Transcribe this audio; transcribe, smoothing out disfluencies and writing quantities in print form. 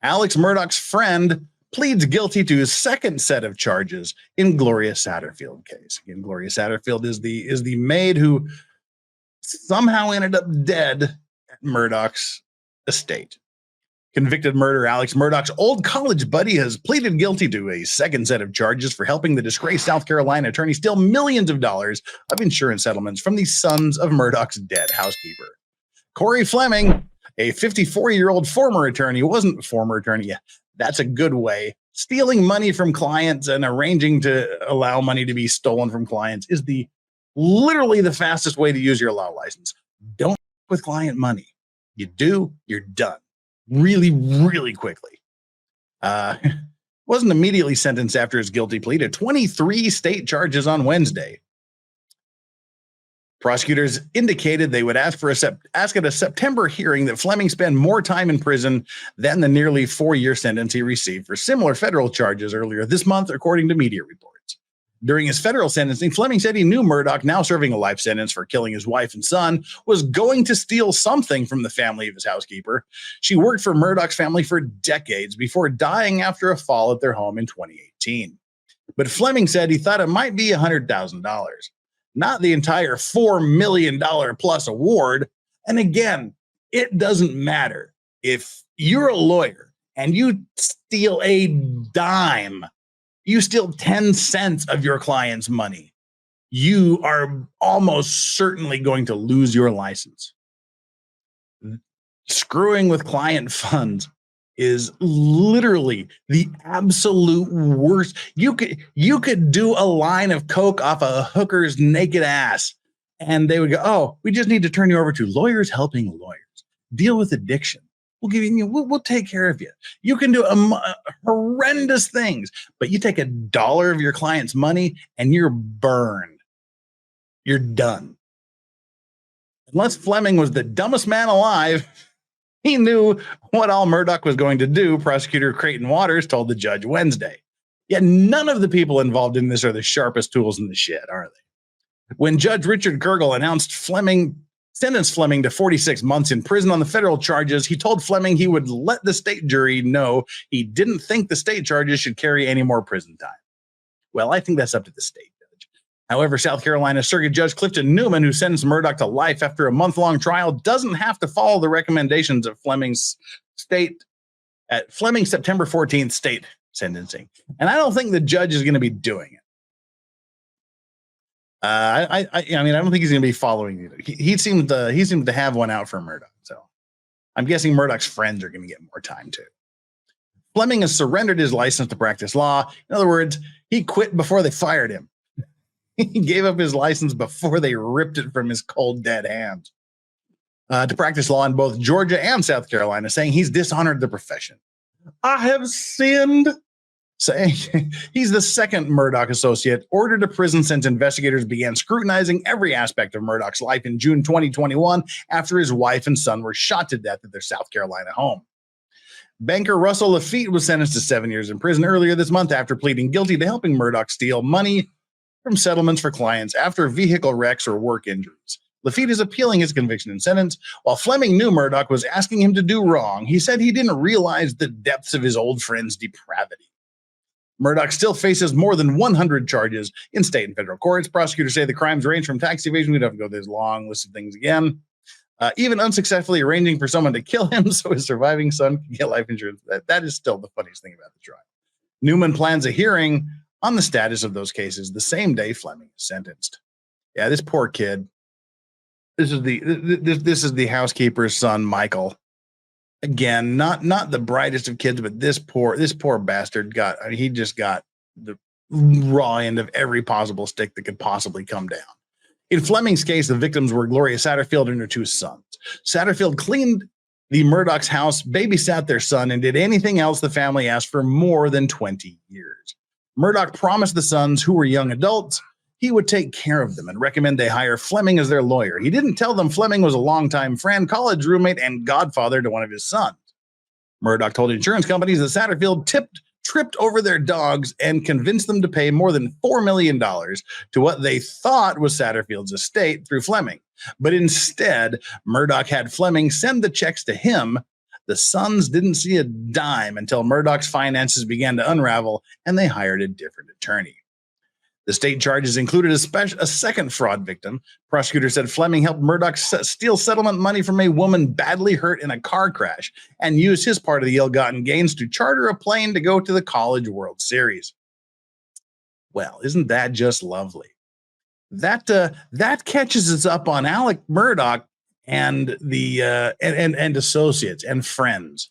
Alex Murdaugh's friend pleads guilty to his second set of charges in Gloria Satterfield case. Again, Gloria Satterfield is the maid who somehow ended up dead at Murdaugh's estate. Convicted murderer Alex Murdaugh's old college buddy has pleaded guilty to a second set of charges for helping the disgraced South Carolina attorney steal millions of dollars of insurance settlements from the sons of Murdaugh's dead housekeeper. Corey Fleming, a 54-year-old former attorney, wasn't former attorney, yeah, that's a good way. Stealing money from clients and arranging to allow money to be stolen from clients is literally the fastest way to use your law license. Don't with client money. You do, you're done. Really, really quickly. Wasn't immediately sentenced after his guilty plea to 23 state charges on Wednesday. Prosecutors indicated they would ask at a September hearing that Fleming spend more time in prison than the nearly 4-year sentence he received for similar federal charges earlier this month, according to media reports. During his federal sentencing, Fleming said he knew Murdaugh, now serving a life sentence for killing his wife and son, was going to steal something from the family of his housekeeper. She worked for Murdaugh's family for decades before dying after a fall at their home in 2018. But Fleming said he thought it might be $100,000. Not the entire $4 million plus award. And again, it doesn't matter. If you're a lawyer and you steal a dime, you steal 10 cents of your client's money, you are almost certainly going to lose your license. Screwing with client funds is literally the absolute worst. You could do a line of coke off a hooker's naked ass and they would go, oh, we just need to turn you over to lawyers helping lawyers deal with addiction. We'll take care of you. You can do horrendous things, but you take $1 of your client's money and you're burned. You're done. Unless Fleming was the dumbest man alive, he knew what all Murdaugh was going to do, prosecutor Creighton Waters told the judge Wednesday. Yet none of the people involved in this are the sharpest tools in the shed, are they? When Judge Richard Gergel sentenced Fleming to 46 months in prison on the federal charges, he told Fleming he would let the state jury know he didn't think the state charges should carry any more prison time. Well, I think that's up to the state judge. However, South Carolina Circuit Judge Clifton Newman, who sentenced Murdaugh to life after a month-long trial, doesn't have to follow the recommendations of Fleming's September 14th state sentencing. And I don't think the judge is going to be doing it. I don't think he's going to be following it. He seemed to have one out for Murdaugh. So I'm guessing Murdaugh's friends are going to get more time too. Fleming has surrendered his license to practice law. In other words, he quit before they fired him. He gave up his license before they ripped it from his cold, dead hands. To practice law in both Georgia and South Carolina, saying he's dishonored the profession. I have sinned. Saying he's the second Murdaugh associate ordered to prison since investigators began scrutinizing every aspect of Murdaugh's life in June 2021 after his wife and son were shot to death at their South Carolina home. Banker Russell Lafitte was sentenced to 7 years in prison earlier this month after pleading guilty to helping Murdaugh steal money from settlements for clients after vehicle wrecks or work injuries. Lafitte is appealing his conviction and sentence. While Fleming knew Murdaugh was asking him to do wrong, he said he didn't realize the depths of his old friend's depravity. Murdaugh still faces more than 100 charges in state and federal courts. Prosecutors say the crimes range from tax evasion. We don't have to go through this long list of things again. Even unsuccessfully arranging for someone to kill him so his surviving son can get life insurance. That is still the funniest thing about the trial. Newman plans a hearing on the status of those cases the same day Fleming is sentenced. Yeah, this poor kid. This is the housekeeper's son, Michael. Again, not the brightest of kids, but this poor bastard he just got the raw end of every possible stick that could possibly come down. In Fleming's case, the victims were Gloria Satterfield and her 2 sons. Satterfield cleaned the Murdaugh's house, babysat their son, and did anything else the family asked for more than 20 years. Murdaugh promised the sons, who were young adults, he would take care of them and recommend they hire Fleming as their lawyer. He didn't tell them Fleming was a longtime friend, college roommate, and godfather to one of his sons. Murdaugh told insurance companies that Satterfield tripped over their dogs and convinced them to pay more than $4 million to what they thought was Satterfield's estate through Fleming. But instead, Murdaugh had Fleming send the checks to him, The sons didn't see a dime until Murdaugh's finances began to unravel and they hired a different attorney. The state charges included a second fraud victim. Prosecutor said Fleming helped Murdaugh steal settlement money from a woman badly hurt in a car crash and used his part of the ill-gotten gains to charter a plane to go to the College World Series. Well, isn't that just lovely? That catches us up on ALEX Murdaugh and the and associates and friends.